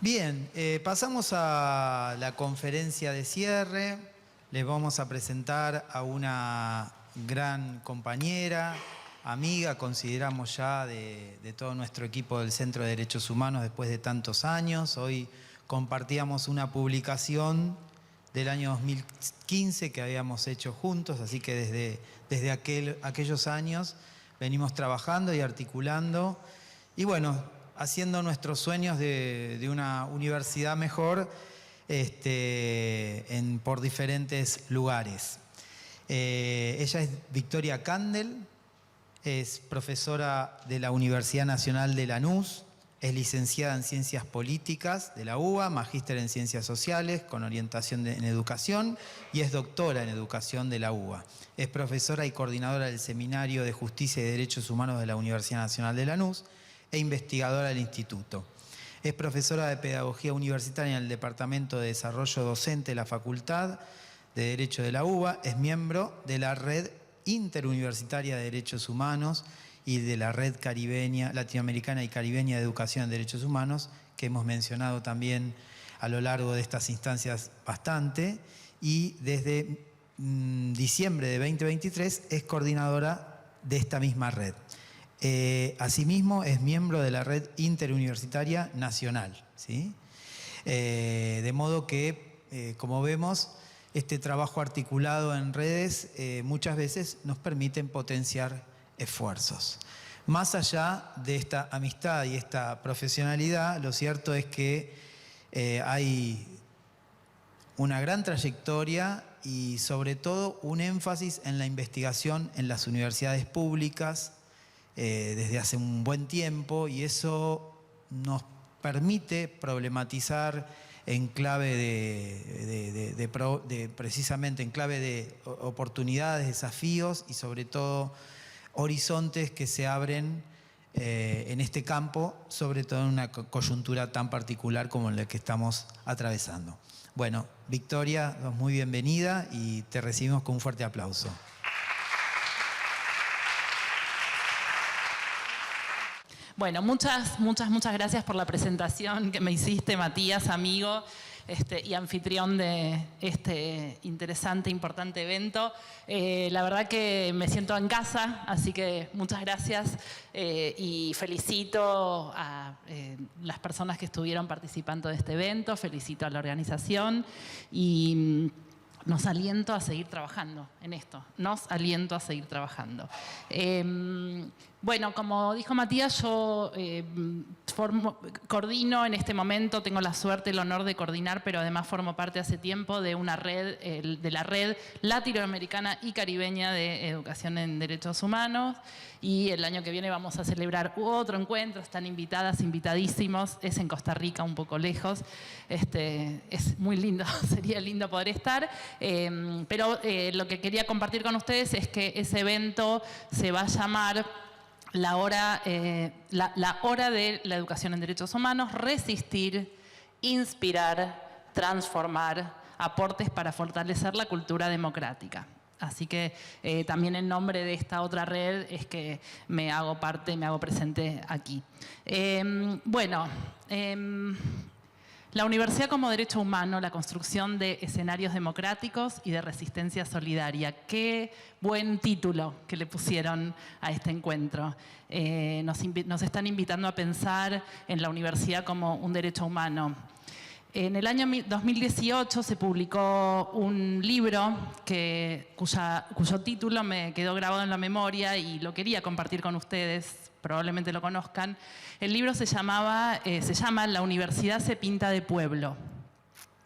Bien, pasamos a la conferencia de cierre. Les vamos a presentar a una gran compañera, amiga, consideramos ya de todo nuestro equipo del Centro de Derechos Humanos después de tantos años. Hoy compartíamos una publicación del año 2015 que habíamos hecho juntos, así que desde aquellos años venimos trabajando y articulando. Y bueno, haciendo nuestros sueños de una universidad mejor por diferentes lugares. Ella es Victoria Candel, es profesora de la Universidad Nacional de Lanús, es licenciada en Ciencias Políticas de la UBA, magíster en Ciencias Sociales con orientación en Educación y es doctora en Educación de la UBA. Es profesora y coordinadora del Seminario de Justicia y Derechos Humanos de la Universidad Nacional de Lanús e investigadora del Instituto. Es profesora de Pedagogía Universitaria en el Departamento de Desarrollo Docente de la Facultad de Derecho de la UBA, es miembro de la Red Interuniversitaria de Derechos Humanos y de la Red Latinoamericana y Caribeña de Educación en Derechos Humanos, que hemos mencionado también a lo largo de estas instancias bastante, y desde diciembre de 2023 es coordinadora de esta misma red. Asimismo, es miembro de la Red Interuniversitaria Nacional, ¿sí? De modo que, como vemos, este trabajo articulado en redes muchas veces nos permiten potenciar esfuerzos. Más allá de esta amistad y esta profesionalidad, lo cierto es que hay una gran trayectoria y sobre todo un énfasis en la investigación en las universidades públicas desde hace un buen tiempo, y eso nos permite problematizar en clave precisamente en clave de oportunidades, desafíos y sobre todo horizontes que se abren en este campo, sobre todo en una coyuntura tan particular como la que estamos atravesando. Bueno, Victoria, muy bienvenida y te recibimos con un fuerte aplauso. Bueno, muchas gracias por la presentación que me hiciste, Matías, amigo y anfitrión de este interesante, importante evento. La verdad que me siento en casa, así que muchas gracias y felicito a las personas que estuvieron participando de este evento, felicito a la organización y nos aliento a seguir trabajando en esto, nos aliento a seguir trabajando. Bueno, como dijo Matías, yo coordino en este momento, tengo la suerte, el honor de coordinar, pero además formo parte hace tiempo de una red, de la Red Latinoamericana y Caribeña de Educación en Derechos Humanos, y el año que viene vamos a celebrar otro encuentro, están invitadas, invitadísimos, es en Costa Rica, un poco lejos, es muy lindo, sería lindo poder estar, pero lo que quería compartir con ustedes es que ese evento se va a llamar la hora de la educación en derechos humanos, resistir, inspirar, transformar, aportes para fortalecer la cultura democrática. Así que también en nombre de esta otra red es que me hago presente aquí. La universidad como derecho humano, la construcción de escenarios democráticos y de resistencia solidaria. Qué buen título que le pusieron a este encuentro. Nos están invitando a pensar en la universidad como un derecho humano. En el año 2018 se publicó un libro cuyo título me quedó grabado en la memoria y lo quería compartir con ustedes, probablemente lo conozcan. El libro se llama La universidad se pinta de pueblo.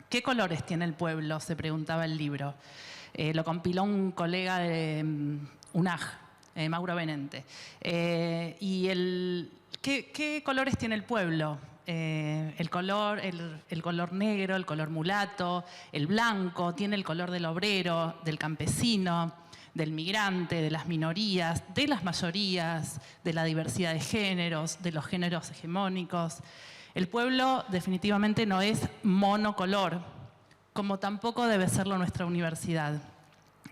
¿Qué colores tiene el pueblo?, se preguntaba el libro. Lo compiló un colega de UNAG, Mauro Benente. ¿Qué colores tiene el pueblo? El color negro, el color mulato, el blanco, tiene el color del obrero, del campesino, del migrante, de las minorías, de las mayorías, de la diversidad de géneros, de los géneros hegemónicos. El pueblo definitivamente no es monocolor, como tampoco debe serlo nuestra universidad.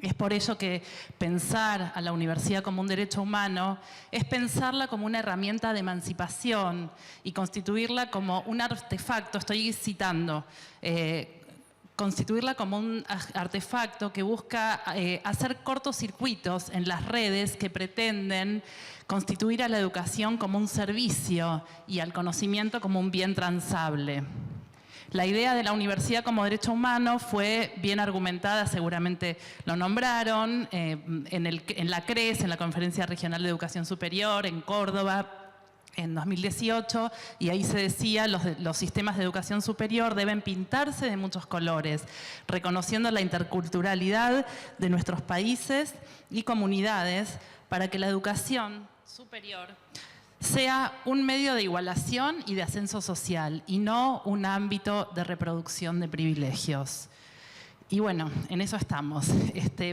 Es por ello que pensar a la universidad como un derecho humano es pensarla como una herramienta de emancipación y constituirla como un artefacto, estoy citando, constituirla como un artefacto que busca hacer cortocircuitos en las redes que pretenden constituir a la educación como un servicio y al conocimiento como un bien transable. La idea de la universidad como derecho humano fue bien argumentada, seguramente lo nombraron, en la CRES, en la Conferencia Regional de Educación Superior, en Córdoba, en 2018, y ahí se decía los sistemas de educación superior deben pintarse de muchos colores, reconociendo la interculturalidad de nuestros países y comunidades para que la educación superior sea un medio de igualación y de ascenso social y no un ámbito de reproducción de privilegios. Y bueno, en eso estamos.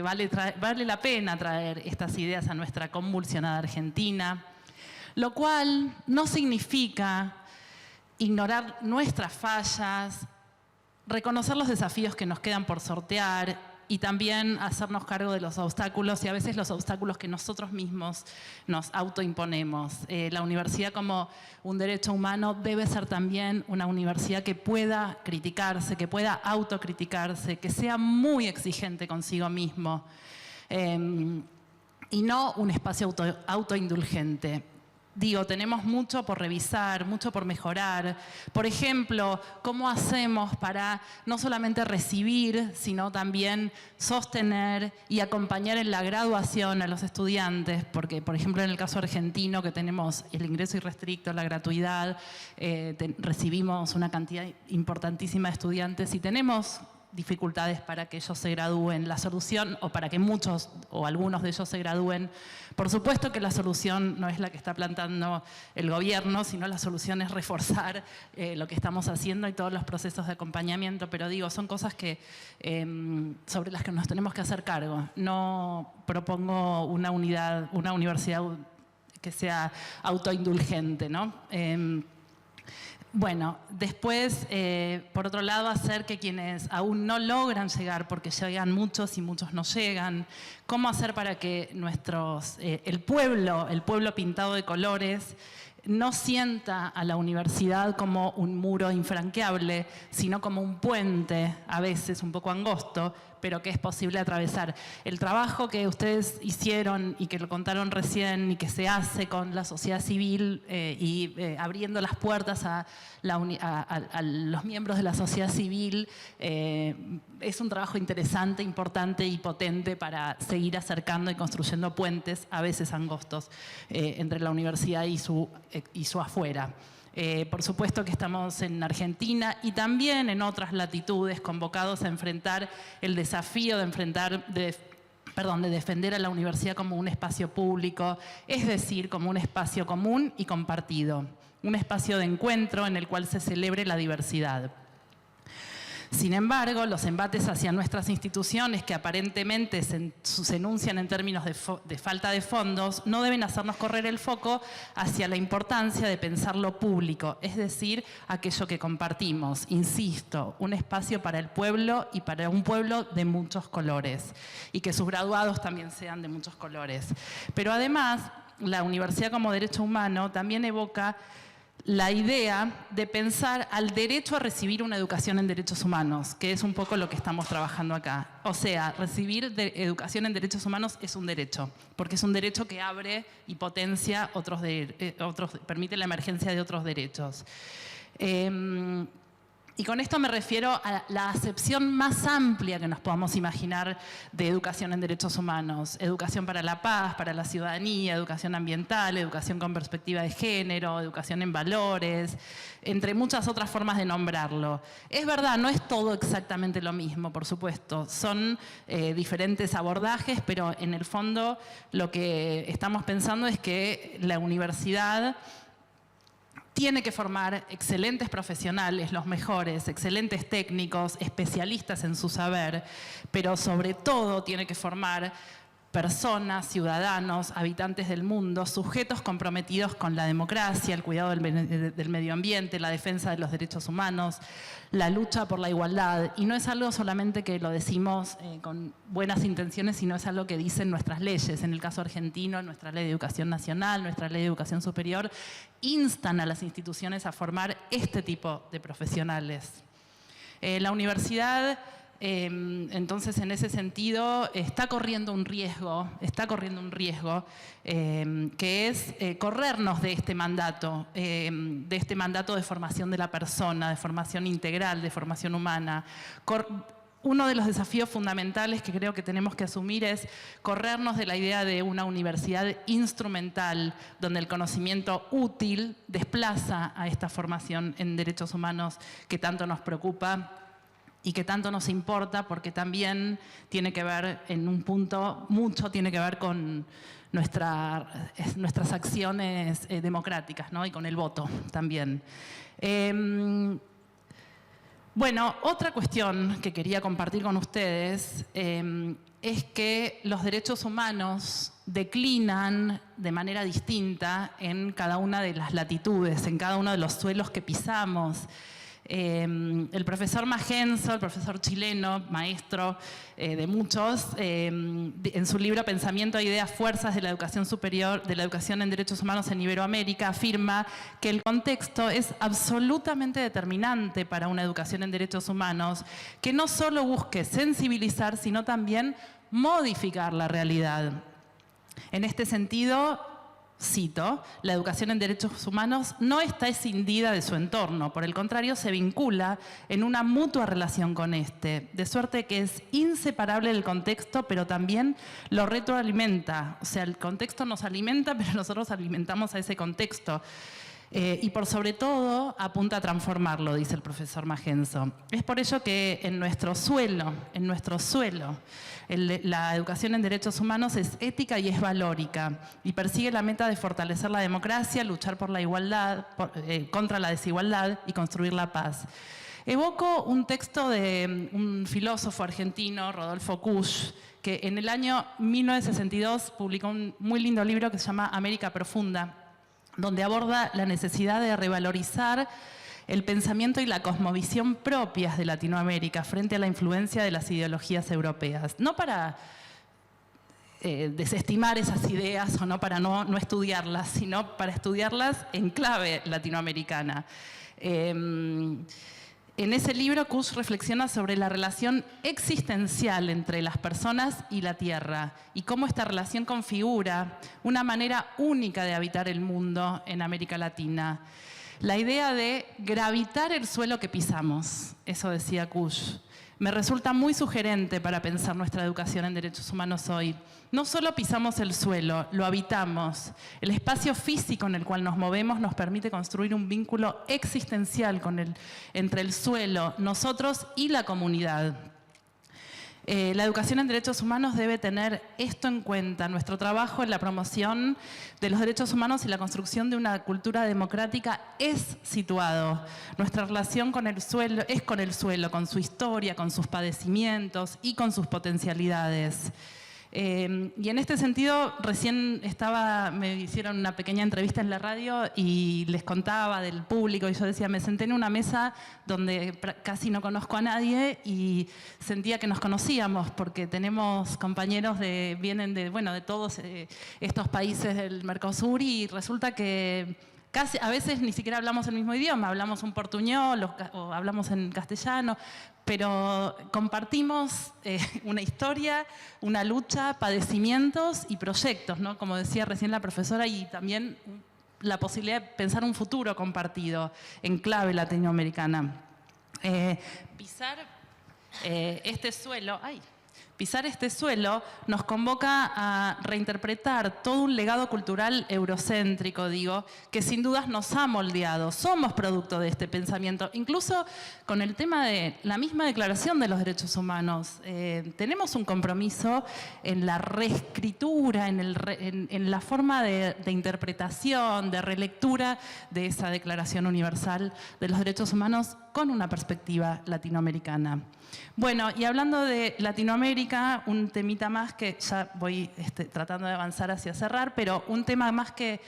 Vale la pena traer estas ideas a nuestra convulsionada Argentina, lo cual no significa ignorar nuestras fallas, reconocer los desafíos que nos quedan por sortear y también hacernos cargo de los obstáculos y a veces los obstáculos que nosotros mismos nos autoimponemos. La universidad como un derecho humano debe ser también una universidad que pueda criticarse, que pueda autocriticarse, que sea muy exigente consigo mismo y no un espacio autoindulgente. Digo, tenemos mucho por revisar, mucho por mejorar. Por ejemplo, ¿cómo hacemos para no solamente recibir, sino también sostener y acompañar en la graduación a los estudiantes? Porque, por ejemplo, en el caso argentino, que tenemos el ingreso irrestricto, la gratuidad, recibimos una cantidad importantísima de estudiantes y tenemos dificultades para que ellos se gradúen. La solución, o para que muchos o algunos de ellos se gradúen, por supuesto que la solución no es la que está plantando el gobierno, sino la solución es reforzar lo que estamos haciendo y todos los procesos de acompañamiento, pero digo, son cosas que, sobre las que nos tenemos que hacer cargo. No propongo una universidad que sea autoindulgente, ¿no? Bueno, después, por otro lado, hacer que quienes aún no logran llegar, porque llegan muchos y muchos no llegan, cómo hacer para que el pueblo pintado de colores, no sienta a la universidad como un muro infranqueable, sino como un puente, a veces un poco angosto, pero que es posible atravesar. El trabajo que ustedes hicieron y que lo contaron recién y que se hace con la sociedad civil y abriendo las puertas a los miembros de la sociedad civil es un trabajo interesante, importante y potente para seguir acercando y construyendo puentes, a veces angostos, entre la universidad y su afuera. Por supuesto que estamos en Argentina y también en otras latitudes convocados a enfrentar el desafío de defender a la universidad como un espacio público, es decir, como un espacio común y compartido, un espacio de encuentro en el cual se celebre la diversidad. Sin embargo, los embates hacia nuestras instituciones, que aparentemente se enuncian en términos de falta de fondos, no deben hacernos correr el foco hacia la importancia de pensar lo público, es decir, aquello que compartimos. Insisto, un espacio para el pueblo y para un pueblo de muchos colores, y que sus graduados también sean de muchos colores. Pero además, la universidad como derecho humano también evoca la idea de pensar al derecho a recibir una educación en derechos humanos, que es un poco lo que estamos trabajando acá. O sea, recibir educación en derechos humanos es un derecho, porque es un derecho que abre y potencia permite la emergencia de otros derechos. Y con esto me refiero a la acepción más amplia que nos podamos imaginar de educación en derechos humanos. Educación para la paz, para la ciudadanía, educación ambiental, educación con perspectiva de género, educación en valores, entre muchas otras formas de nombrarlo. Es verdad, no es todo exactamente lo mismo, por supuesto. Son diferentes abordajes, pero en el fondo lo que estamos pensando es que la universidad tiene que formar excelentes profesionales, los mejores, excelentes técnicos, especialistas en su saber, pero sobre todo tiene que formar personas, ciudadanos, habitantes del mundo, sujetos comprometidos con la democracia, el cuidado del medio ambiente, la defensa de los derechos humanos, la lucha por la igualdad. Y no es algo solamente que lo decimos con buenas intenciones, sino es algo que dicen nuestras leyes. En el caso argentino, nuestra Ley de Educación Nacional, nuestra Ley de Educación Superior, instan a las instituciones a formar este tipo de profesionales. La universidad, entonces, en ese sentido, está corriendo un riesgo, que es corrernos de este mandato de formación de la persona, de formación integral, de formación humana. Uno de los desafíos fundamentales que creo que tenemos que asumir es corrernos de la idea de una universidad instrumental, donde el conocimiento útil desplaza a esta formación en derechos humanos que tanto nos preocupa y que tanto nos importa, porque también tiene que ver, en un punto, mucho tiene que ver con nuestras acciones democráticas, ¿no? Y con el voto también. Bueno, otra cuestión que quería compartir con ustedes es que los derechos humanos declinan de manera distinta en cada una de las latitudes, en cada uno de los suelos que pisamos. El profesor Magenzo, el profesor chileno, maestro de muchos, en su libro Pensamiento e Ideas, Fuerzas de la Educación Superior, de la Educación en Derechos Humanos en Iberoamérica, afirma que el contexto es absolutamente determinante para una educación en derechos humanos que no solo busque sensibilizar, sino también modificar la realidad. En este sentido, cito, la educación en derechos humanos no está escindida de su entorno, por el contrario, se vincula en una mutua relación con este, de suerte que es inseparable del contexto, pero también lo retroalimenta. O sea, el contexto nos alimenta, pero nosotros alimentamos a ese contexto. Y por sobre todo apunta a transformarlo, dice el profesor Magenzo. Es por ello que en nuestro suelo, la educación en derechos humanos es ética y es valórica y persigue la meta de fortalecer la democracia, luchar por la igualdad, contra la desigualdad y construir la paz. Evoco un texto de un filósofo argentino, Rodolfo Kusch, que en el año 1962 publicó un muy lindo libro que se llama América Profunda, donde aborda la necesidad de revalorizar el pensamiento y la cosmovisión propias de Latinoamérica frente a la influencia de las ideologías europeas. No para desestimar esas ideas o no para no estudiarlas, sino para estudiarlas en clave latinoamericana. En ese libro, Kusch reflexiona sobre la relación existencial entre las personas y la tierra y cómo esta relación configura una manera única de habitar el mundo en América Latina. La idea de gravitar el suelo que pisamos, eso decía Kusch, me resulta muy sugerente para pensar nuestra educación en derechos humanos hoy. No solo pisamos el suelo, lo habitamos. El espacio físico en el cual nos movemos nos permite construir un vínculo existencial entre el suelo, nosotros y la comunidad. La educación en derechos humanos debe tener esto en cuenta. Nuestro trabajo en la promoción de los derechos humanos y la construcción de una cultura democrática es situado. Nuestra relación con el suelo es con el suelo, con su historia, con sus padecimientos y con sus potencialidades. Y en este sentido, recién me hicieron una pequeña entrevista en la radio y les contaba del público y yo decía, me senté en una mesa donde casi no conozco a nadie y sentía que nos conocíamos porque tenemos compañeros vienen de todos estos países del Mercosur y resulta que a veces ni siquiera hablamos el mismo idioma, hablamos un portuñol o hablamos en castellano, pero compartimos una historia, una lucha, padecimientos y proyectos, ¿no? Como decía recién la profesora, y también la posibilidad de pensar un futuro compartido en clave latinoamericana. Pisar este suelo nos convoca a reinterpretar todo un legado cultural eurocéntrico, que sin dudas nos ha moldeado. Somos producto de este pensamiento, incluso con el tema de la misma Declaración de los Derechos Humanos. Tenemos un compromiso en la reescritura, en la forma de interpretación, de relectura de esa Declaración Universal de los Derechos Humanos con una perspectiva latinoamericana. Bueno, y hablando de Latinoamérica, un temita más que ya voy tratando de avanzar hacia cerrar, pero un tema más que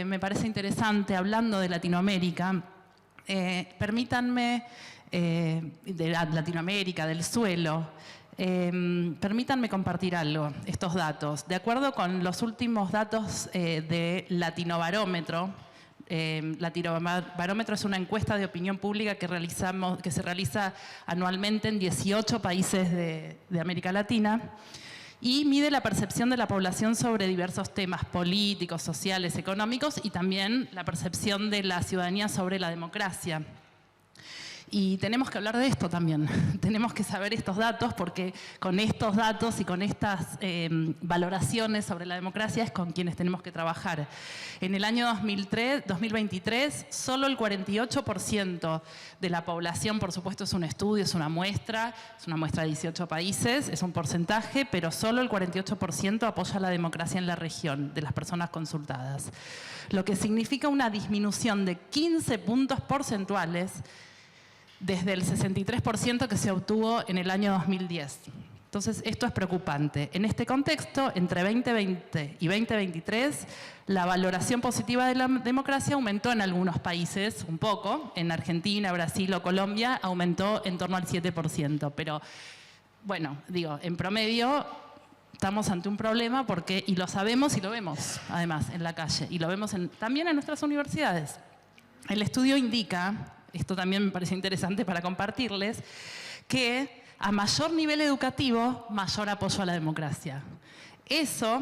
me parece interesante hablando de Latinoamérica, permítanme, de Latinoamérica, del suelo, permítanme compartir algo, estos datos. De acuerdo con los últimos datos de Latinobarómetro, Latinobarómetro es una encuesta de opinión pública que se realiza anualmente en 18 países de América Latina y mide la percepción de la población sobre diversos temas políticos, sociales, económicos y también la percepción de la ciudadanía sobre la democracia. Y tenemos que hablar de esto también, tenemos que saber estos datos porque con estos datos y con estas valoraciones sobre la democracia es con quienes tenemos que trabajar. En el año 2023, solo el 48% de la población, por supuesto es un estudio, es una muestra de 18 países, es un porcentaje, pero solo el 48% apoya la democracia en la región de las personas consultadas. Lo que significa una disminución de 15 puntos porcentuales desde el 63% que se obtuvo en el año 2010. Entonces, esto es preocupante. En este contexto, entre 2020 y 2023, la valoración positiva de la democracia aumentó en algunos países, un poco. En Argentina, Brasil o Colombia aumentó en torno al 7%. Pero, bueno, digo, en promedio estamos ante un problema porque, y lo sabemos y lo vemos, además, en la calle. Y lo vemos también en nuestras universidades. El estudio indica, esto también me parece interesante para compartirles, que a mayor nivel educativo, mayor apoyo a la democracia. Eso,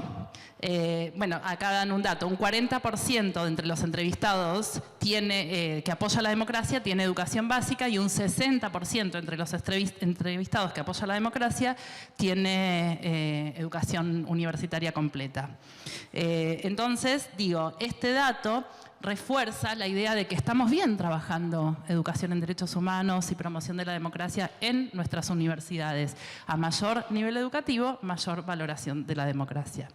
bueno, acá dan un dato, un 40% de entre los entrevistados que apoya la democracia tiene educación básica y un 60% entre los entrevistados que apoya la democracia tiene educación universitaria completa. Entonces, digo, este dato refuerza la idea de que estamos bien trabajando educación en derechos humanos y promoción de la democracia en nuestras universidades. A mayor nivel educativo, mayor valoración de la democracia.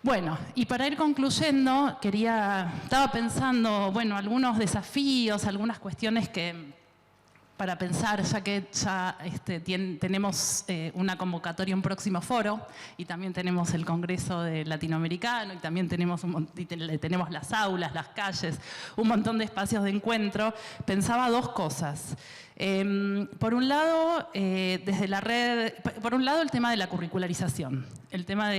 Bueno, y para ir concluyendo, estaba pensando, bueno, algunos desafíos, algunas cuestiones para pensar, ya que tenemos una convocatoria, un próximo foro, y también tenemos el Congreso Latinoamericano, y también tenemos las aulas, las calles, un montón de espacios de encuentro. Pensaba dos cosas. Por un lado, desde la red, por un lado el tema de la curricularización, el tema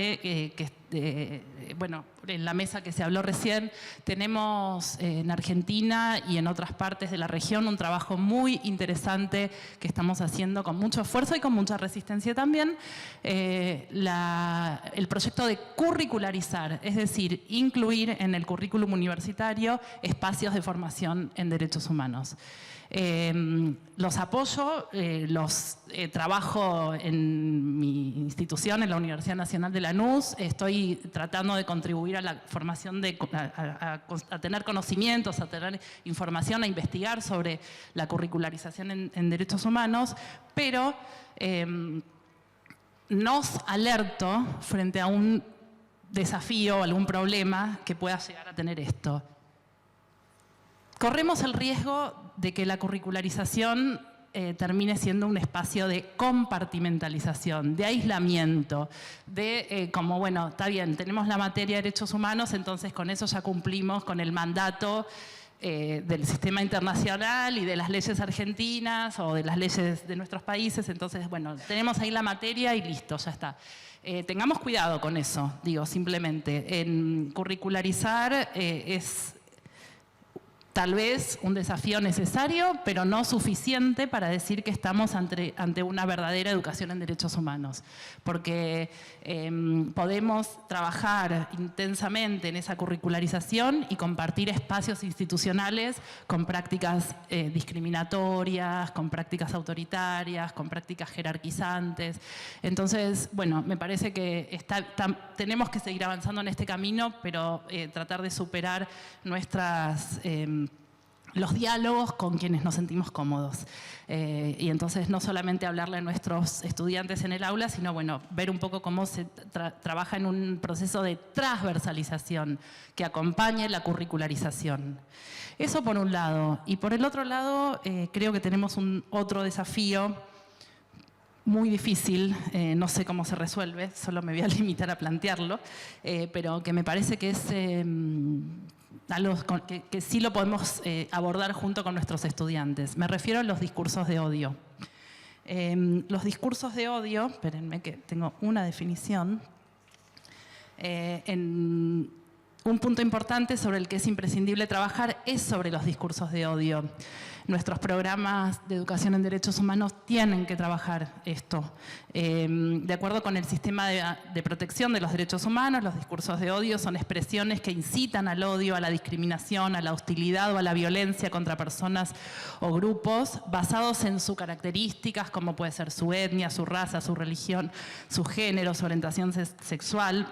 bueno, en la mesa que se habló recién, tenemos en Argentina y en otras partes de la región un trabajo muy interesante que estamos haciendo con mucho esfuerzo y con mucha resistencia también, el proyecto de curricularizar, es decir, incluir en el currículum universitario espacios de formación en derechos humanos. Los apoyo, trabajo en mi institución, en la Universidad Nacional de Lanús, estoy tratando de contribuir a la formación, a tener conocimientos, a tener información, a investigar sobre la curricularización en derechos humanos, pero nos alerto frente a un desafío o algún problema que pueda llegar a tener esto. Corremos el riesgo de que la curricularización termine siendo un espacio de compartimentalización, de aislamiento, como, bueno, está bien, tenemos la materia de derechos humanos, entonces con eso ya cumplimos con el mandato del sistema internacional y de las leyes argentinas o de las leyes de nuestros países, entonces, bueno, tenemos ahí la materia y listo, ya está. Tengamos cuidado con eso, digo, simplemente. Curricularizar es tal vez un desafío necesario, pero no suficiente para decir que estamos ante una verdadera educación en derechos humanos. Porque podemos trabajar intensamente en esa curricularización y compartir espacios institucionales con prácticas discriminatorias, con prácticas autoritarias, con prácticas jerarquizantes. Entonces, bueno, me parece que tenemos que seguir avanzando en este camino, pero tratar de superar nuestras los diálogos con quienes nos sentimos cómodos. Y entonces no solamente hablarle a nuestros estudiantes en el aula, sino bueno, ver un poco cómo se trabaja en un proceso de transversalización que acompañe la curricularización. Eso por un lado. Y por el otro lado, creo que tenemos otro desafío muy difícil, no sé cómo se resuelve, solo me voy a limitar a plantearlo, pero que me parece que es algo que sí lo podemos abordar junto con nuestros estudiantes. Me refiero a los discursos de odio. Los discursos de odio, espérenme que tengo una definición, un punto importante sobre el que es imprescindible trabajar es sobre los discursos de odio. Nuestros programas de educación en derechos humanos tienen que trabajar esto. De acuerdo con el sistema de protección de los derechos humanos, los discursos de odio son expresiones que incitan al odio, a la discriminación, a la hostilidad o a la violencia contra personas o grupos basados en sus características, como puede ser su etnia, su raza, su religión, su género, su orientación sexual,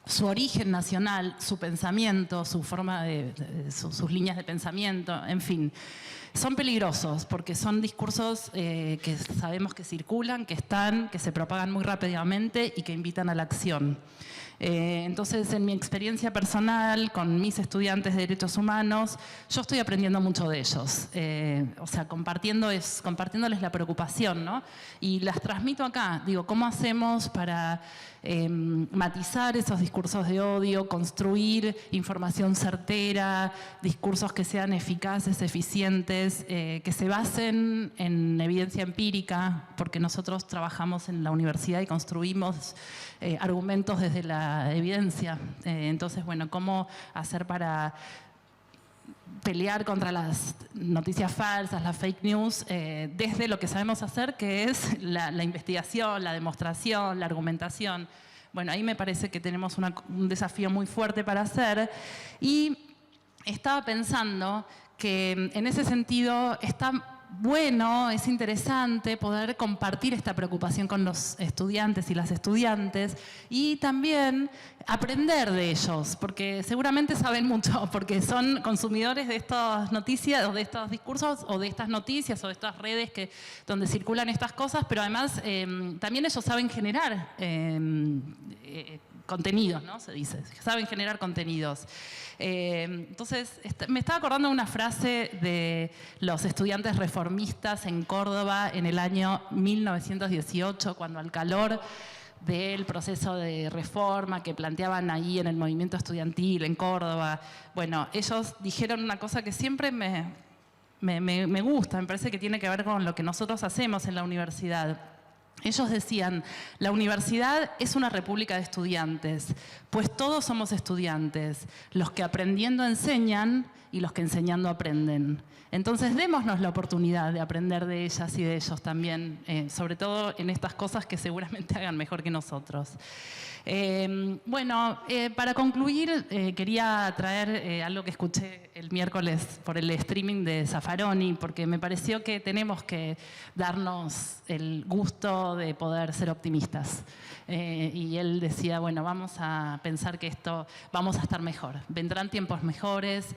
su origen nacional, su pensamiento, su forma sus líneas de pensamiento, en fin. Son peligrosos porque son discursos que sabemos que circulan, que están, que se propagan muy rápidamente y que invitan a la acción. Entonces, en mi experiencia personal con mis estudiantes de derechos humanos, yo estoy aprendiendo mucho de ellos. O sea, compartiéndoles la preocupación, ¿no? Y las transmito acá. Digo, ¿cómo hacemos para matizar esos discursos de odio, construir información certera, discursos que sean eficaces, eficientes, que se basen en evidencia empírica, porque nosotros trabajamos en la universidad y construimos argumentos desde la evidencia. Entonces, bueno, ¿cómo hacer para pelear contra las noticias falsas, las fake news, desde lo que sabemos hacer, que es la investigación, la demostración, la argumentación? Bueno, ahí me parece que tenemos un desafío muy fuerte para hacer. Y estaba pensando que en ese sentido está bueno, es interesante poder compartir esta preocupación con los estudiantes y las estudiantes y también aprender de ellos, porque seguramente saben mucho, porque son consumidores de estas noticias o de estos discursos o de estas noticias o de estas redes donde circulan estas cosas, pero además también ellos saben generar contenidos, ¿no? Se dice, saben generar contenidos. Entonces, me estaba acordando de una frase de los estudiantes reformistas en Córdoba en el año 1918, cuando al calor del proceso de reforma que planteaban ahí en el movimiento estudiantil en Córdoba, bueno, ellos dijeron una cosa que siempre me gusta, me parece que tiene que ver con lo que nosotros hacemos en la universidad. Ellos decían, la universidad es una república de estudiantes, pues todos somos estudiantes, los que aprendiendo enseñan y los que enseñando aprenden. Entonces démonos la oportunidad de aprender de ellas y de ellos también, sobre todo en estas cosas que seguramente hagan mejor que nosotros. Bueno, para concluir, quería traer algo que escuché el miércoles por el streaming de Zaffaroni, porque me pareció que tenemos que darnos el gusto de poder ser optimistas. Y él decía, bueno, vamos a pensar que vamos a estar mejor. Vendrán tiempos mejores,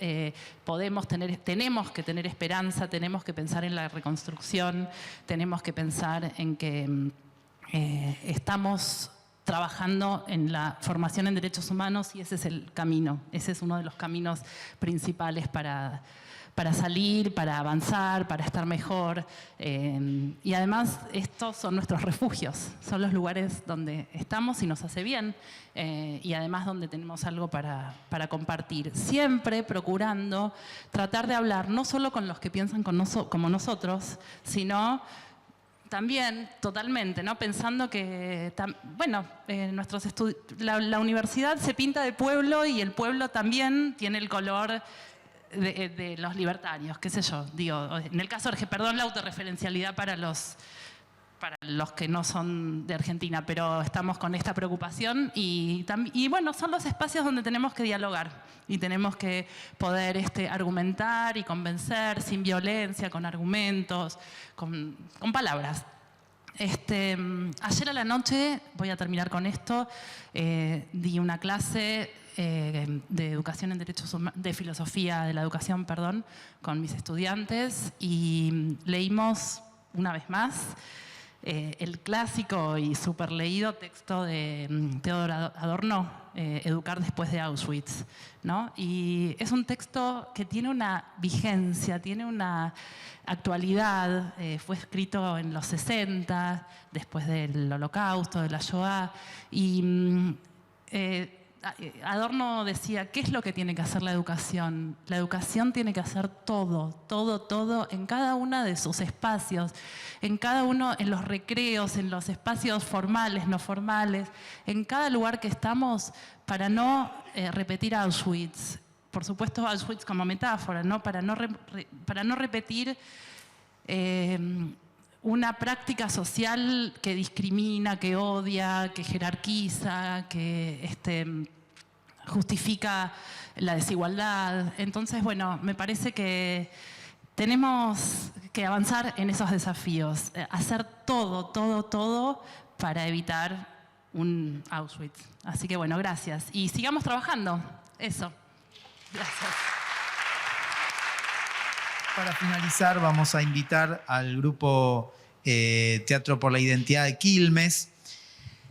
tenemos que tener esperanza, tenemos que pensar en la reconstrucción, tenemos que pensar en que estamos trabajando en la formación en derechos humanos y ese es el camino, ese es uno de los caminos principales para salir, para avanzar, para estar mejor. Y además estos son nuestros refugios, son los lugares donde estamos y nos hace bien y además donde tenemos algo para compartir. Siempre procurando tratar de hablar no solo con los que piensan como nosotros, sino también, totalmente, ¿no? Pensando que, bueno, la universidad se pinta de pueblo y el pueblo también tiene el color de los libertarios, qué sé yo. Digo, en el caso de, perdón la autorreferencialidad para los que no son de Argentina, pero estamos con esta preocupación y bueno, son los espacios donde tenemos que dialogar y tenemos que poder argumentar y convencer sin violencia, con argumentos, con palabras. Ayer a la noche, voy a terminar con esto, di una clase educación en derechos humanos, de filosofía de la educación, perdón, con mis estudiantes y leímos una vez más el clásico y súper leído texto de Theodor Adorno, Educar después de Auschwitz, ¿no? Y es un texto que tiene una vigencia, tiene una actualidad, fue escrito en los 60, después del Holocausto, de la Shoah, y Adorno decía, ¿qué es lo que tiene que hacer la educación? La educación tiene que hacer todo, todo, todo, en cada uno de sus espacios, en cada uno, en los recreos, en los espacios formales, no formales, en cada lugar que estamos, para no repetir Auschwitz. Por supuesto, Auschwitz como metáfora, ¿no? Para no repetir una práctica social que discrimina, que odia, que jerarquiza, que justifica la desigualdad. Entonces, bueno, me parece que tenemos que avanzar en esos desafíos, hacer todo, todo, todo para evitar un Auschwitz. Así que, bueno, gracias. Y sigamos trabajando. Eso. Gracias. Para finalizar, vamos a invitar al grupo Teatro por la Identidad de Quilmes.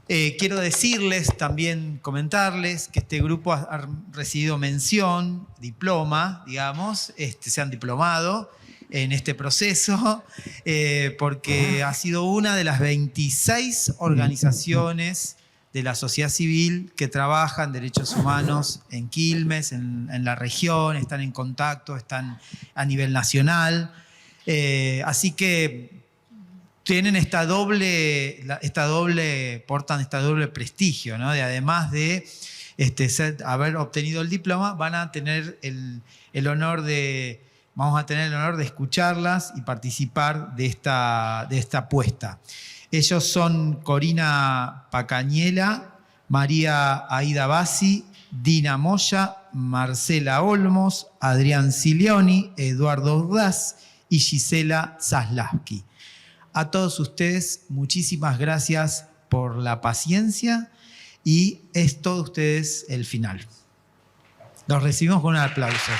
Quiero decirles, también comentarles, que este grupo ha recibido mención, diploma, digamos, se han diplomado en este proceso, porque ha sido una de las 26 organizaciones de la sociedad civil que trabajan derechos humanos en Quilmes, en la región, están en contacto, están a nivel nacional. Así que tienen portan esta doble prestigio, ¿no? Además de haber obtenido el diploma, van a tener vamos a tener el honor de escucharlas y participar de esta apuesta. Ellos son Corina Pacañela, María Aida Bassi, Dina Moya, Marcela Olmos, Adrián Silioni, Eduardo Ordaz y Gisela Zaslavsky. A todos ustedes, muchísimas gracias por la paciencia y es todo ustedes el final. Los recibimos con un aplauso.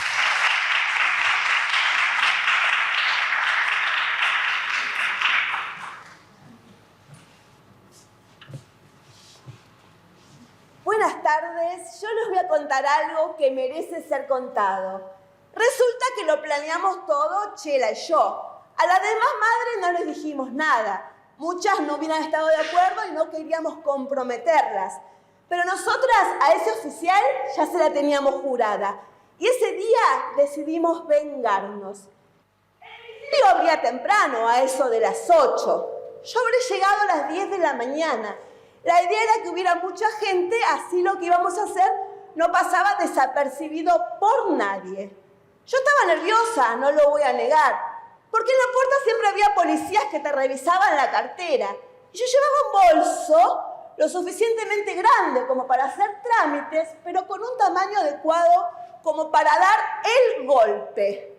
Buenas tardes, yo les voy a contar algo que merece ser contado. Resulta que lo planeamos todo Chela y yo. A las demás madres no les dijimos nada. Muchas no hubieran estado de acuerdo y no queríamos comprometerlas. Pero nosotras a ese oficial ya se la teníamos jurada. Y ese día decidimos vengarnos. El ministerio abría temprano, a eso de las 8. Yo habré llegado a las 10 de la mañana. La idea era que hubiera mucha gente, así lo que íbamos a hacer no pasaba desapercibido por nadie. Yo estaba nerviosa, no lo voy a negar. Porque en la puerta siempre había policías que te revisaban la cartera. Y yo llevaba un bolso lo suficientemente grande como para hacer trámites, pero con un tamaño adecuado como para dar el golpe.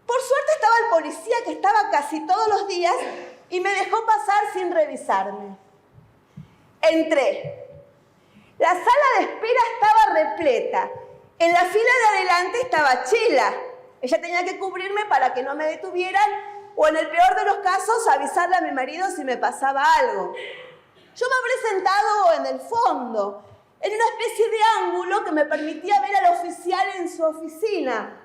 Por suerte estaba el policía que estaba casi todos los días y me dejó pasar sin revisarme. Entré. La sala de espera estaba repleta. En la fila de adelante estaba Chela. Ella tenía que cubrirme para que no me detuvieran o en el peor de los casos avisarle a mi marido si me pasaba algo. Yo me habré sentado en el fondo, en una especie de ángulo que me permitía ver al oficial en su oficina.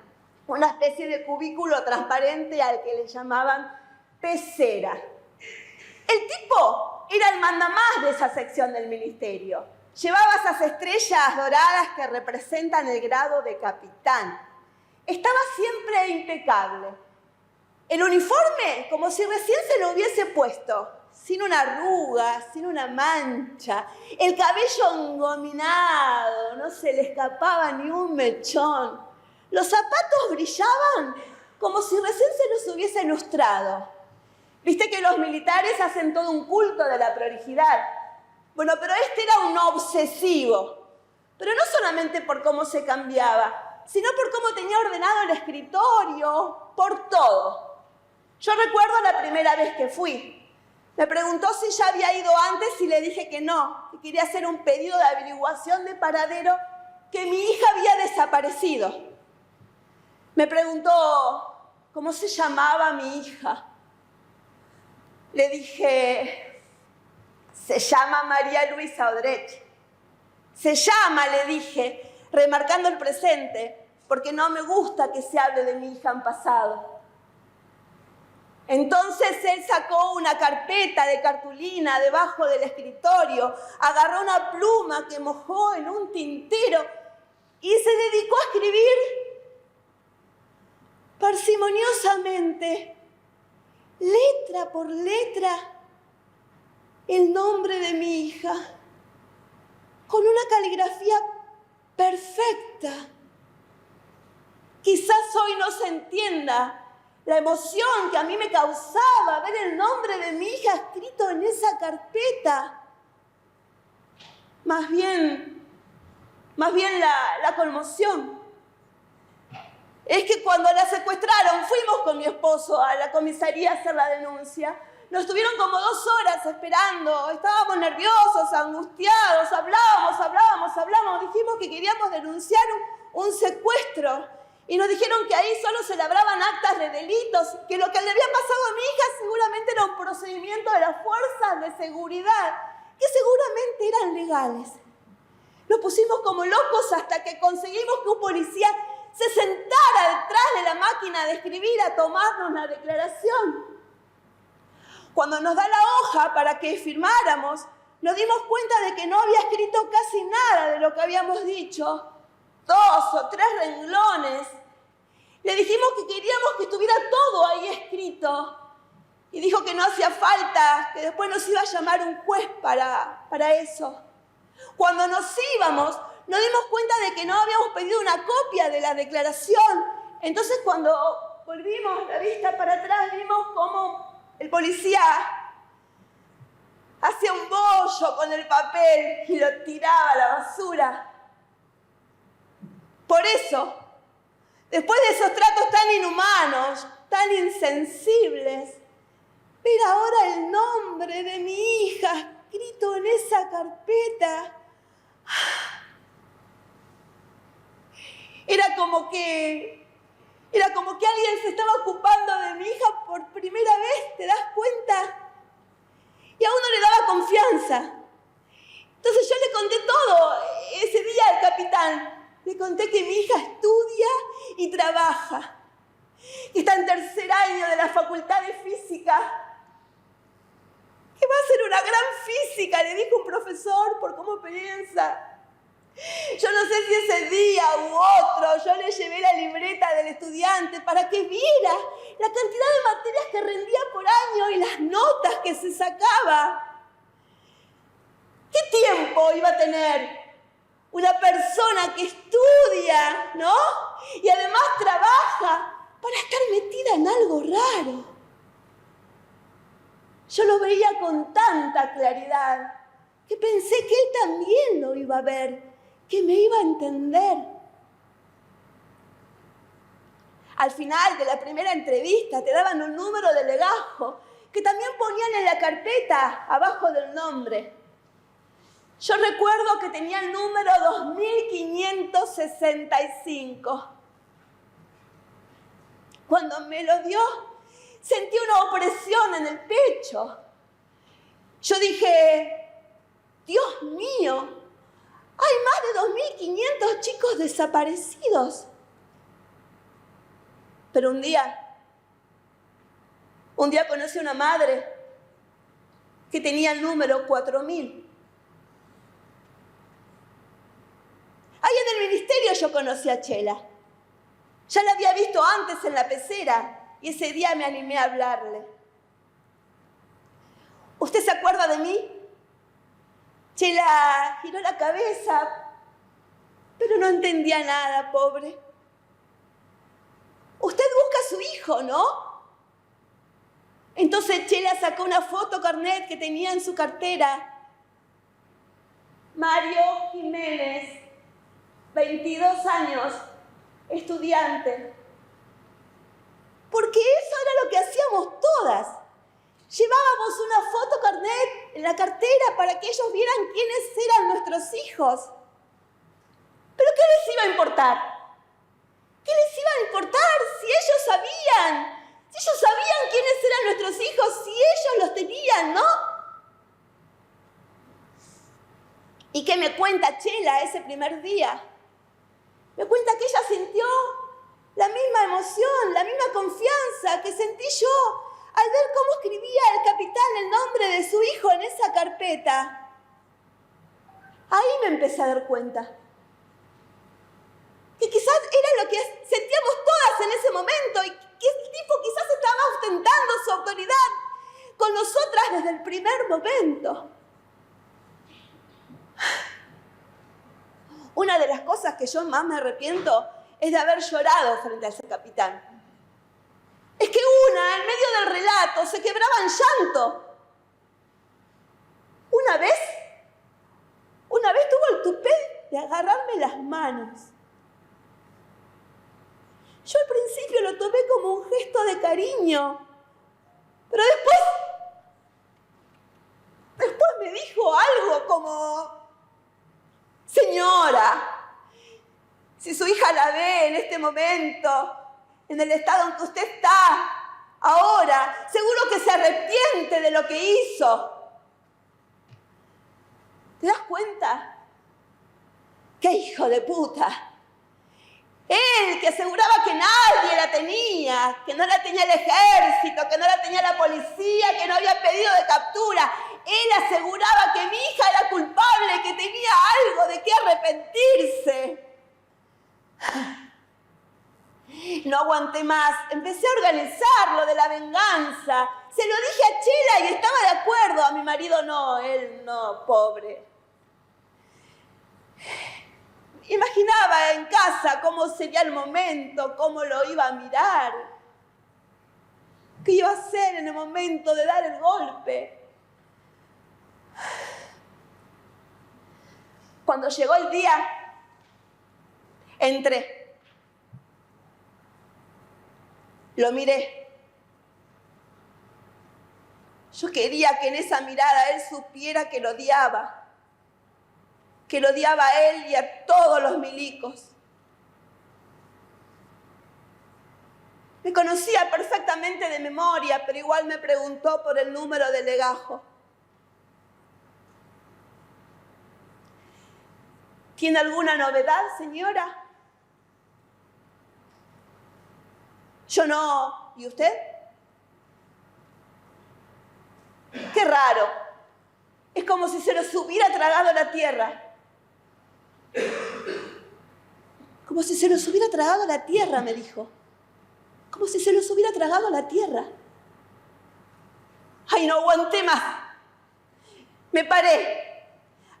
Una especie de cubículo transparente al que le llamaban pecera. El tipo era el mandamás de esa sección del ministerio. Llevaba esas estrellas doradas que representan el grado de capitán. Estaba siempre impecable. El uniforme, como si recién se lo hubiese puesto, sin una arruga, sin una mancha. El cabello engominado, no se le escapaba ni un mechón. Los zapatos brillaban como si recién se los hubiese lustrado. Viste que los militares hacen todo un culto de la prolijidad. Bueno, pero este era un obsesivo. Pero no solamente por cómo se cambiaba, sino por cómo tenía ordenado el escritorio, por todo. Yo recuerdo la primera vez que fui. Me preguntó si ya había ido antes y le dije que no, que quería hacer un pedido de averiguación de paradero que mi hija había desaparecido. Me preguntó cómo se llamaba mi hija. Le dije, se llama María Luisa Odrech. Se llama, le dije, remarcando el presente, porque no me gusta que se hable de mi hija en pasado. Entonces él sacó una carpeta de cartulina debajo del escritorio, agarró una pluma que mojó en un tintero y se dedicó a escribir parsimoniosamente, letra por letra, el nombre de mi hija, con una caligrafía perfecta. Quizás hoy no se entienda la emoción que a mí me causaba ver el nombre de mi hija escrito en esa carpeta. Más bien la conmoción. Es que cuando la secuestraron, fuimos con mi esposo a la comisaría a hacer la denuncia. Nos tuvieron como 2 horas esperando, estábamos nerviosos, angustiados, hablábamos, dijimos que queríamos denunciar un secuestro. Y nos dijeron que ahí solo se labraban actas de delitos, que lo que le había pasado a mi hija seguramente era un procedimiento de las fuerzas de seguridad, que seguramente eran legales. Nos pusimos como locos hasta que conseguimos que un policía se sentara detrás de la máquina de escribir a tomarnos la declaración. Cuando nos da la hoja para que firmáramos, nos dimos cuenta de que no había escrito casi nada de lo que habíamos dicho. 2 o 3 renglones. Le dijimos que queríamos que estuviera todo ahí escrito. Y dijo que no hacía falta, que después nos iba a llamar un juez para eso. Cuando nos íbamos, nos dimos cuenta de que no habíamos pedido una copia de la declaración. Entonces, cuando volvimos la vista para atrás, vimos cómo el policía hacía un bollo con el papel y lo tiraba a la basura. Por eso, después de esos tratos tan inhumanos, tan insensibles, ver ahora el nombre de mi hija escrito en esa carpeta, era como que alguien se estaba ocupando de mi hija por primera vez, ¿te das cuenta? Y a uno le daba confianza. Entonces yo le conté todo ese día al capitán. Le conté que mi hija estudia y trabaja, que está en 3er año de la Facultad de Física, que va a ser una gran física, le dijo un profesor por cómo piensa. Yo no sé si ese día u otro yo le llevé la libreta del estudiante para que viera la cantidad de materias que rendía por año y las notas que se sacaba. ¿Qué tiempo iba a tener una persona que estudia, ¿no? Y además trabaja para estar metida en algo raro? Yo lo veía con tanta claridad que pensé que él también lo iba a ver, que me iba a entender. Al final de la primera entrevista te daban un número de legajo que también ponían en la carpeta abajo del nombre. Yo recuerdo que tenía el número 2565. Cuando me lo dio, sentí una opresión en el pecho. Yo dije, Dios mío, hay más de 2.500 chicos desaparecidos. Pero un día conocí a una madre que tenía el número 4000. Ahí en el ministerio yo conocí a Chela. Ya la había visto antes en la pecera y ese día me animé a hablarle. ¿Usted se acuerda de mí? Chela giró la cabeza, pero no entendía nada, pobre. Usted busca a su hijo, ¿no? Entonces Chela sacó una foto carnet que tenía en su cartera. Mario Jiménez, 22 años, estudiante. Porque eso era lo que hacíamos todas. Llevábamos una foto carnet en la cartera para que ellos vieran quiénes eran nuestros hijos. ¿Pero qué les iba a importar? ¿Qué les iba a importar si ellos sabían? Si ellos sabían quiénes eran nuestros hijos, si ellos los tenían, ¿no? ¿Y qué me cuenta Chela ese primer día? Me cuenta que ella sintió la misma emoción, la misma confianza que sentí yo al ver cómo escribía el capitán el nombre de su hijo en esa carpeta. Ahí me empecé a dar cuenta que quizás era lo que sentíamos todas en ese momento y que el tipo quizás estaba ostentando su autoridad con nosotras desde el primer momento. Una de las cosas que yo más me arrepiento es de haber llorado frente a ese capitán. Es que en medio del relato, se quebraba en llanto. Una vez tuvo el tupé de agarrarme las manos. Yo al principio lo tomé como un gesto de cariño, pero después me dijo algo como: señora, si su hija la ve en este momento, en el estado en que usted está ahora, seguro que se arrepiente de lo que hizo. ¿Te das cuenta? ¡Qué hijo de puta! Él, que aseguraba que nadie la tenía, que no la tenía el ejército, que no la tenía la policía, que no había pedido de captura. Él aseguraba que mi hija era culpable, que tenía algo de qué arrepentirse. No aguanté más, empecé a organizar lo de la venganza. Se lo dije a Chela y estaba de acuerdo. A mi marido no, él no, pobre. Imaginaba en casa cómo sería el momento, cómo lo iba a mirar, qué iba a hacer en el momento de dar el golpe. Cuando llegó el día, entré. Lo miré. Yo quería que en esa mirada él supiera que lo odiaba. Que lo odiaba a él y a todos los milicos. Me conocía perfectamente de memoria, pero igual me preguntó por el número de legajo. ¿Tiene alguna novedad, señora? Yo no. ¿Y usted? Qué raro. Es como si se los hubiera tragado la tierra. Como si se los hubiera tragado la tierra, me dijo. Como si se los hubiera tragado la tierra. Ay, no aguanté más. Me paré.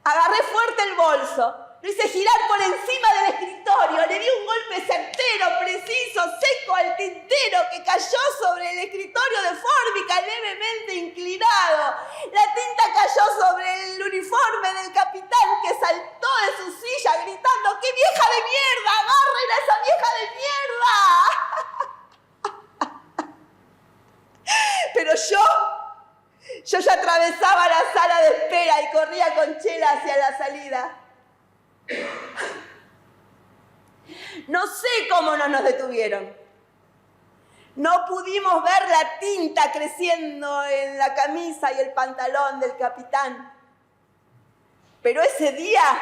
Agarré fuerte el bolso. Lo hice girar por encima del escritorio. Le di un golpe certero, preciso, seco al tintero que cayó sobre el escritorio de fórmica levemente inclinado. La tinta cayó sobre el uniforme del capitán que saltó de su silla gritando: ¡qué vieja de mierda! ¡Agarren a esa vieja de mierda! Pero yo ya atravesaba la sala de espera y corría con Chela hacia la salida. No sé cómo no nos detuvieron. No pudimos ver la tinta creciendo en la camisa y el pantalón del capitán. Pero ese día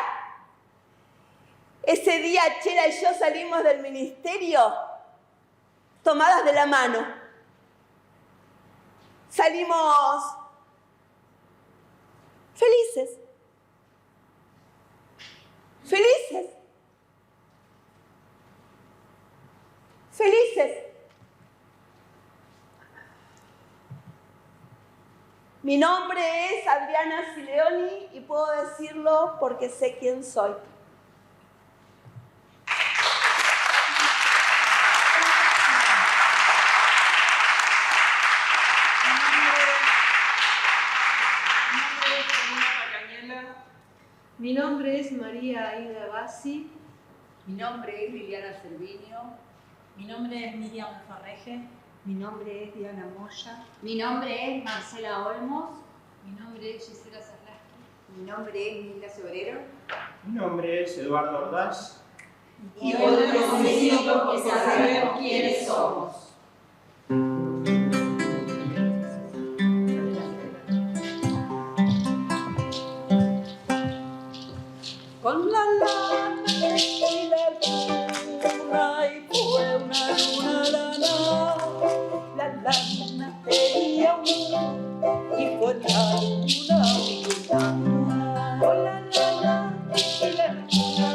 Chela y yo salimos del ministerio tomadas de la mano. Salimos felices. Felices. Felices. Mi nombre es Adriana Sileoni y puedo decirlo porque sé quién soy. Mi nombre es María Aida Bassi. Mi nombre es Liliana Cerviño. Mi nombre es Miriam Farreje. Mi nombre es Diana Moya. Mi nombre es Marcela Olmos. Mi nombre es Gisela Sarlaski. Mi nombre es Nilda Sobrero. Mi nombre es Eduardo Ordaz. y hoy necesito que sabemos quiénes somos. Con la lana y la luna, y fue una luna lana. La lana tenía un nudo y fue la luna luna. Con la lana y la luna,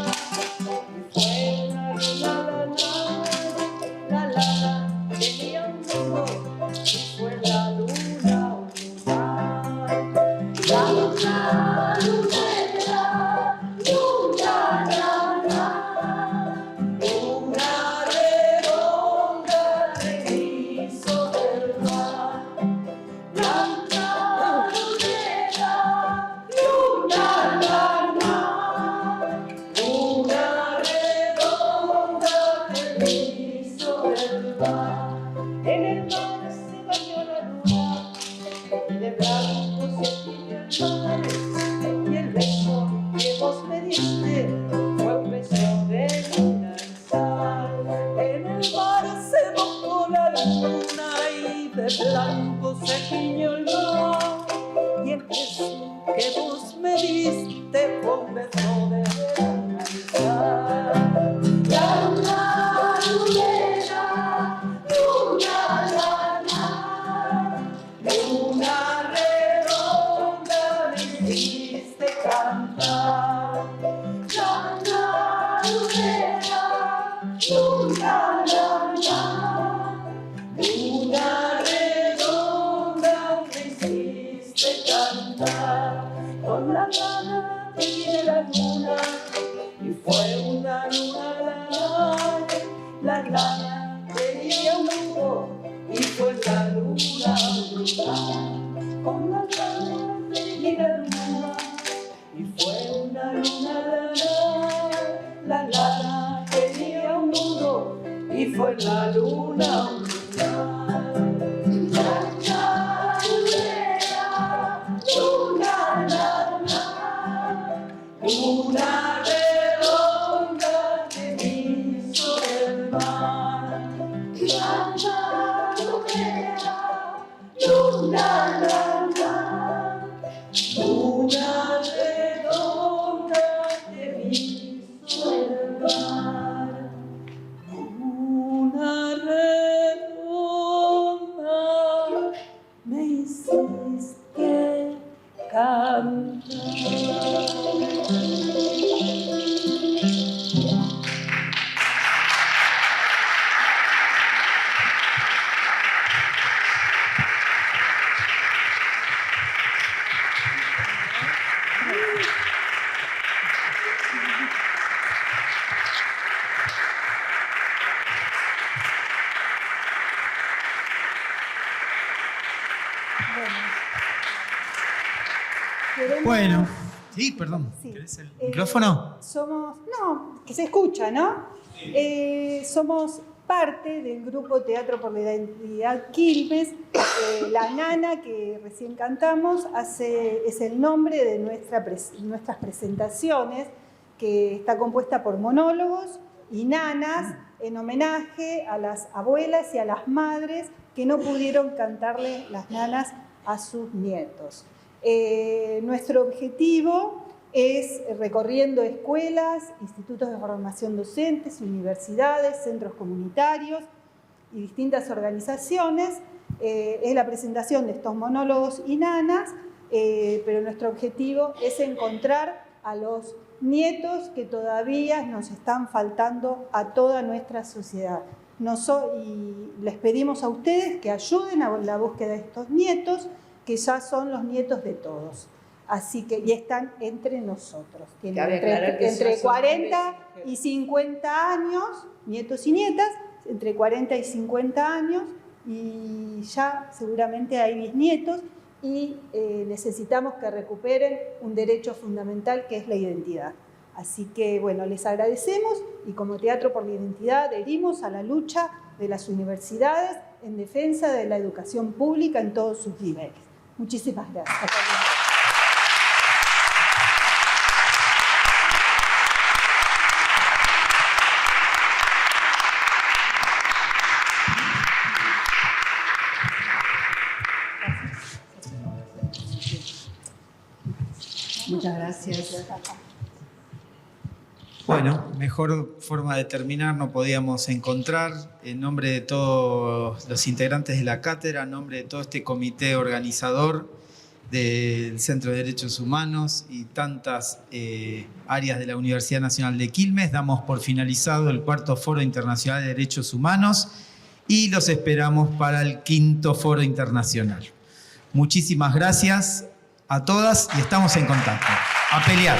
y fue una luna lana. La lana tenía un nudo y fue la luna luna. La luna luna. Blanco se tiñó el mar y el beso que vos me diste fue un beso de amistad. La luna lunera, luna lana, luna redonda me hiciste cantar. La luna lunera, luna lana, luna redonda me hiciste cantar. Con la lana de la luna, y fue una luna lana. La lana tenía un nudo y fue la luna luna. Con la lana de la luna, y fue una luna lana. La lana tenía un nudo y fue la luna luna. Luna redonda que hizo el mar. Luna lunera, luna lana, luna redonda que hizo el mar. Luna redonda me hiciste cantar. Bueno, sí, perdón. Sí. ¿Querés el micrófono? Que se escucha, ¿no? Somos parte del grupo Teatro por la Identidad Quilmes. La Nana, que recién cantamos, es el nombre de nuestras presentaciones, que está compuesta por monólogos y nanas en homenaje a las abuelas y a las madres que no pudieron cantarle las nanas a sus nietos. Nuestro objetivo es, recorriendo escuelas, institutos de formación docentes, universidades, centros comunitarios y distintas organizaciones, es la presentación de estos monólogos y nanas, pero nuestro objetivo es encontrar a los nietos que todavía nos están faltando a toda nuestra sociedad. Y les pedimos a ustedes que ayuden a la búsqueda de estos nietos, que ya son los nietos de todos. Así que, y están entre nosotros. Tienen entre 40 y 50 años, nietos y nietas, entre 40 y 50 años, y ya seguramente hay bisnietos, y necesitamos que recuperen un derecho fundamental que es la identidad. Así que, bueno, les agradecemos, y como Teatro por la Identidad adherimos a la lucha de las universidades en defensa de la educación pública en todos sus niveles. Muchísimas gracias. Gracias. Bueno, mejor forma de terminar no podíamos encontrar. En nombre de todos los integrantes de la cátedra, en nombre de todo este comité organizador del Centro de Derechos Humanos y tantas áreas de la Universidad Nacional de Quilmes, damos por finalizado el 4º Foro Internacional de Derechos Humanos y los esperamos para el 5º Foro Internacional. Muchísimas gracias a todas y estamos en contacto. A pelear.